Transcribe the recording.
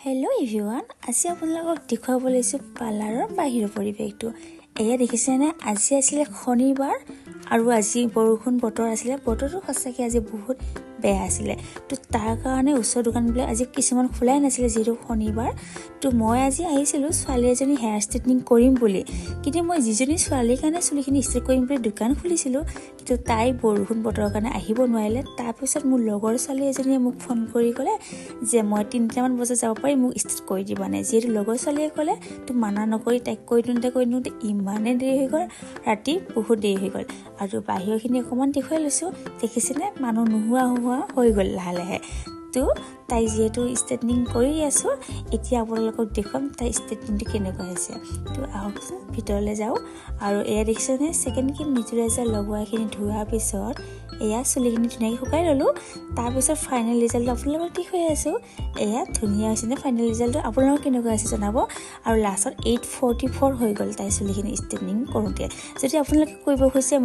Hello' everyone, আজি আপোনালোকক দেখুৱাব লৈছোঁ পাৰ্লাৰৰ বাহিৰৰ পৰিৱেশটো। এয়া দেখিছেনে, আজি আছিলে শনিবাৰ আৰু আজি বৰষুণ বতৰ আছিলে। বতৰটো সঁচাকৈ আজি বহুত বেয়া আছিলে। তো তাৰ কাৰণে ওচৰৰ দোকানবিলাক আজি কিছুমান খোলাই নাছিলে যিহেতু শনিবাৰ। তো মই আজি আহিছিলোঁ ছোৱালী এজনী হেয়াৰ ষ্ট্ৰেইটনিং কৰিম বুলি, কিন্তু মই যিজনী ছোৱালীৰ কাৰণে চুলিখিনি ষ্ট্ৰেইট কৰিম বুলি দোকান খুলিছিলোঁ, কিন্তু তাই বৰষুণ বতৰৰ কাৰণে আহিব নোৱাৰিলে। তাৰপিছত মোৰ লগৰ ছোৱালী এজনীয়ে মোক ফোন কৰি ক'লে যে মই 3টামান বজাত যাব পাৰি, মোক ষ্ট্ৰেইট কৰি দিবা নে। যিহেতু লগৰ ছোৱালীয়ে ক'লে তো মানা নকৰি তাইক কৰি দিওঁতে ইমানেই দেৰি হৈ গ'ল, ৰাতি বহুত দেৰি হৈ গ'ল। আৰু বাহিৰখিনি অকণমান দেখুৱাই লৈছোঁ, দেখিছেনে মানুহ নোহোৱা হৈ গ'ল লাহে লাহে। তো তাই যিহেতু ষ্ট্ৰেইটনিং কৰি আছোঁ, এতিয়া আপোনালোকক দেখুৱাম তাই ষ্ট্ৰেইটনিংটো কেনেকুৱা হৈছে। তো আহকচোন ভিতৰলৈ যাওঁ। আৰু এয়া দেখিছেনে, ছেকেণ্ড ক্ৰীম নিউট্ৰেলাইজাৰ লগোৱাখিনি ধোৱাৰ পিছত এয়া চুলিখিনি ধুনীয়াকৈ শুকাই ল'লোঁ। তাৰপিছত ফাইনেল ৰিজাল্টটো আপোনালোকক দেখুৱাই আছোঁ। এয়া ধুনীয়া হৈছেনে ফাইনেল ৰিজাল্টটো, আপোনালোকৰ কেনেকুৱা হৈছে জনাব। আৰু লাষ্টত 844 হৈ গ'ল তাই চুলিখিনি ষ্ট্ৰেইটনিং কৰোঁতে। যদি আপোনালোকে কৰিব খুজিছে